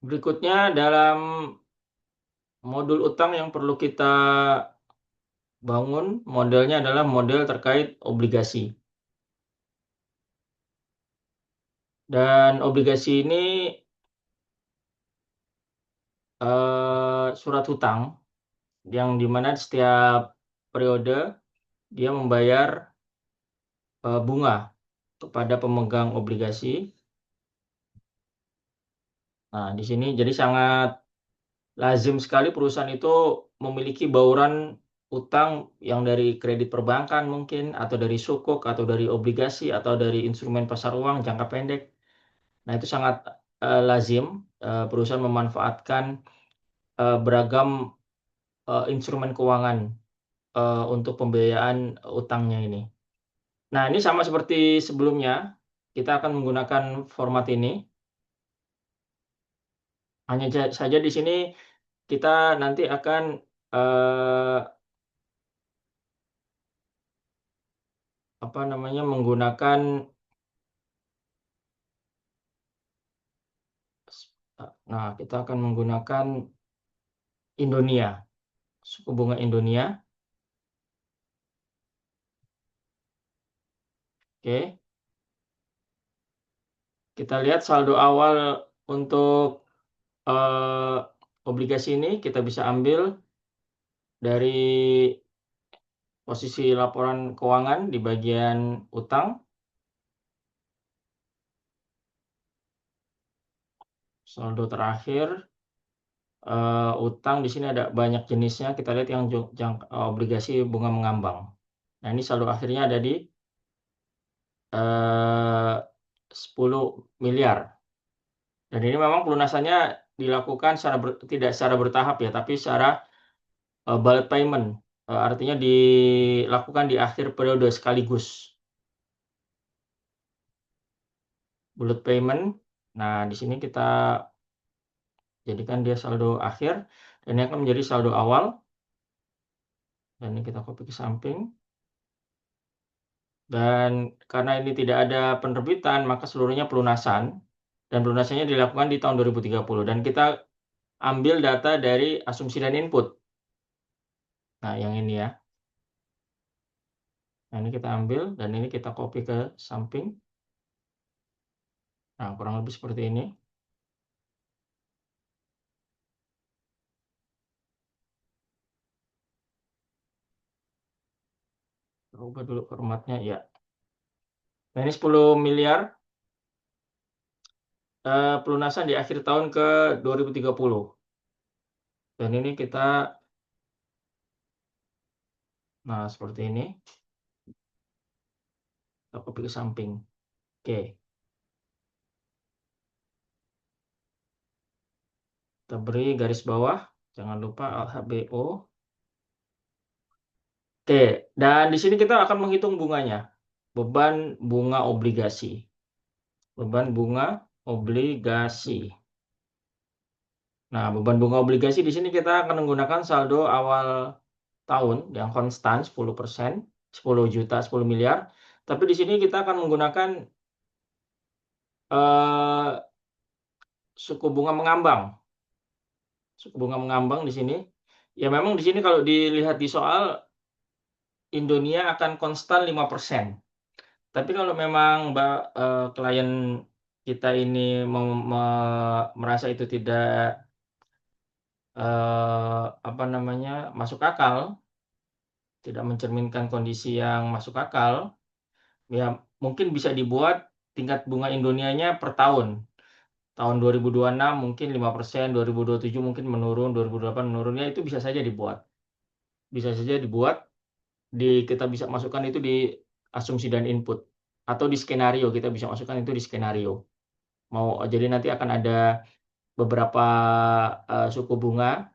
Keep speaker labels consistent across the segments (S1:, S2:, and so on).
S1: Berikutnya dalam modul utang yang perlu kita bangun, modelnya adalah model terkait obligasi. Dan obligasi ini surat hutang yang dimana setiap periode dia membayar bunga kepada pemegang obligasi. Nah, di sini jadi sangat lazim sekali perusahaan itu memiliki bauran utang yang dari kredit perbankan mungkin, atau dari sukuk, atau dari obligasi, atau dari instrumen pasar uang jangka pendek. Nah, itu sangat lazim perusahaan memanfaatkan beragam instrumen keuangan untuk pembiayaan utangnya ini. Nah, ini sama seperti sebelumnya, kita akan menggunakan format ini. Hanya saja di sini kita nanti akan eh, menggunakan, nah kita akan menggunakan Indonia, suku bunga Indonia. Oke, kita lihat saldo awal untuk eh, obligasi ini kita bisa ambil dari posisi laporan keuangan di bagian utang. Saldo terakhir utang di sini ada banyak jenisnya. Kita lihat yang obligasi bunga mengambang. Nah, ini saldo akhirnya ada di 10 miliar. Dan ini memang pelunasannya dilakukan tidak secara bertahap ya, tapi secara bullet payment. Artinya dilakukan di akhir periode sekaligus. Bullet payment. Nah, di sini kita jadikan dia saldo akhir. Dan ini akan menjadi saldo awal. Dan ini kita copy ke samping. Dan karena ini tidak ada penerbitan, maka seluruhnya pelunasan. Dan pelunasannya dilakukan di tahun 2030. Dan kita ambil data dari asumsi dan input. Nah, yang ini ya. Nah, ini kita ambil dan ini kita copy ke samping. Nah, kurang lebih seperti ini. Ubah dulu formatnya ya. Nah, ini 10 miliar pelunasan di akhir tahun ke 2030. Dan ini kita, nah seperti ini. Kita copy ke samping. Oke. Kita beri garis bawah. Jangan lupa LHBO. Oke. Dan di sini kita akan menghitung bunganya. Beban bunga obligasi. Beban bunga obligasi. Nah, beban bunga obligasi di sini kita akan menggunakan saldo awal tahun yang konstan 10%, 10 juta, 10 miliar. Tapi di sini kita akan menggunakan eh, suku bunga mengambang. Suku bunga mengambang di sini. Ya memang di sini kalau dilihat di soal, Indonesia akan konstan 5%. Tapi kalau memang klien kita ini merasa itu tidak masuk akal, tidak mencerminkan kondisi yang masuk akal, ya mungkin bisa dibuat tingkat bunga Indonianya per tahun. Tahun 2026 mungkin 5%, 2027 mungkin menurun, 2028 menurunnya itu bisa saja dibuat. Bisa saja dibuat, kita bisa masukkan itu di asumsi dan input. Atau di skenario, kita bisa masukkan itu di skenario. Jadi nanti akan ada beberapa suku bunga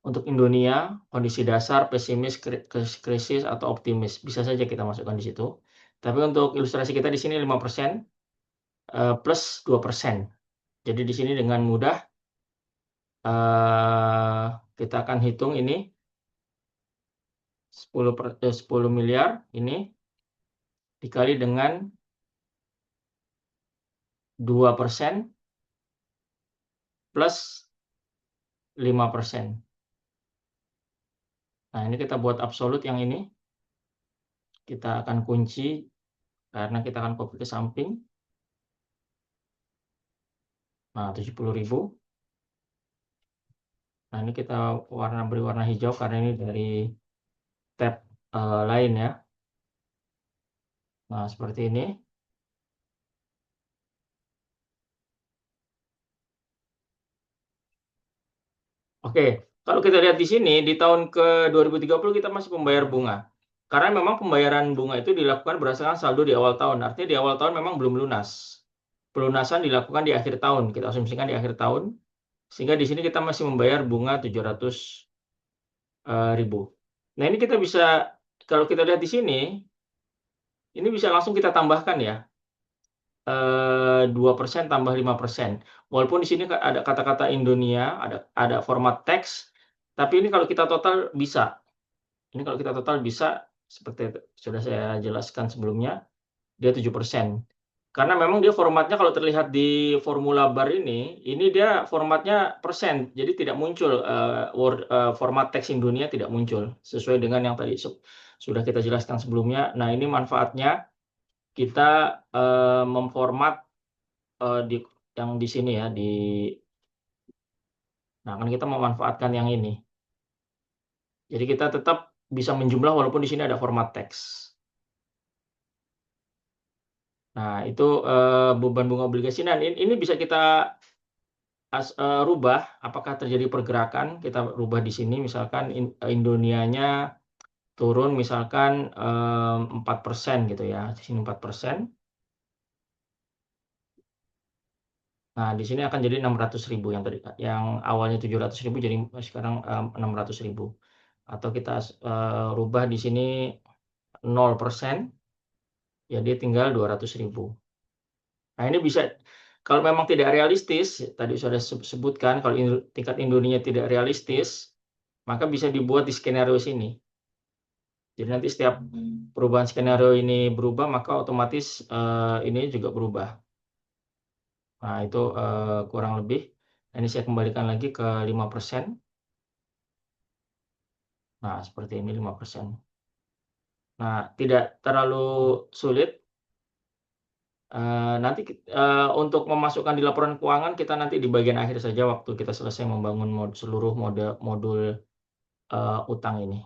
S1: untuk Indonesia, kondisi dasar, pesimis, krisis, atau optimis. Bisa saja kita masukkan di situ. Tapi untuk ilustrasi kita di sini 5% plus 2%. Jadi di sini dengan mudah kita akan hitung ini 10 miliar ini dikali dengan 2% plus 5%. Nah, ini kita buat absolut yang ini. Kita akan kunci karena kita akan copy ke samping. Nah, 70.000. Nah, ini kita beri warna hijau karena ini dari tab lain ya. Nah, seperti ini. Oke, kalau kita lihat di sini, di tahun ke 2030 kita masih pembayar bunga. Karena memang pembayaran bunga itu dilakukan berdasarkan saldo di awal tahun. Artinya di awal tahun memang belum lunas. Pelunasan dilakukan di akhir tahun. Kita asumsikan di akhir tahun. Sehingga di sini kita masih membayar bunga 700.000. Nah, ini kita bisa, kalau kita lihat di sini, ini bisa langsung kita tambahkan ya. 2% tambah 5%. Walaupun di sini ada kata-kata Indonesia, ada format teks, tapi ini kalau kita total bisa. Ini kalau kita total bisa, seperti sudah saya jelaskan sebelumnya, dia 7%. Karena memang dia formatnya kalau terlihat di formula bar ini dia formatnya persen, jadi tidak muncul format teks Indonesia tidak muncul, sesuai dengan yang tadi sudah kita jelaskan sebelumnya. Nah, ini manfaatnya kita memformat yang di sini ya, nah kan kita memanfaatkan yang ini. Jadi kita tetap bisa menjumlah walaupun di sini ada format teks. Nah, itu beban bunga obligasi. Nah, ini bisa kita rubah apakah terjadi pergerakan. Kita rubah di sini misalkan Indonianya turun misalkan 4% gitu ya. Di sini 4%. Nah, di sini akan jadi 600.000 yang tadi, yang awalnya 700.000 jadi sekarang 600.000. Atau kita rubah di sini 0%, ya dia tinggal 200.000. Nah, ini bisa, kalau memang tidak realistis, tadi sudah sebutkan, kalau tingkat Indonesia tidak realistis, maka bisa dibuat di skenario sini. Jadi nanti setiap perubahan skenario ini berubah, maka otomatis ini juga berubah. Nah, itu kurang lebih. Ini saya kembalikan lagi ke 5%. Nah, seperti ini 5%. Nah, tidak terlalu sulit. Nanti untuk memasukkan di laporan keuangan kita nanti di bagian akhir saja waktu kita selesai membangun seluruh modul utang ini.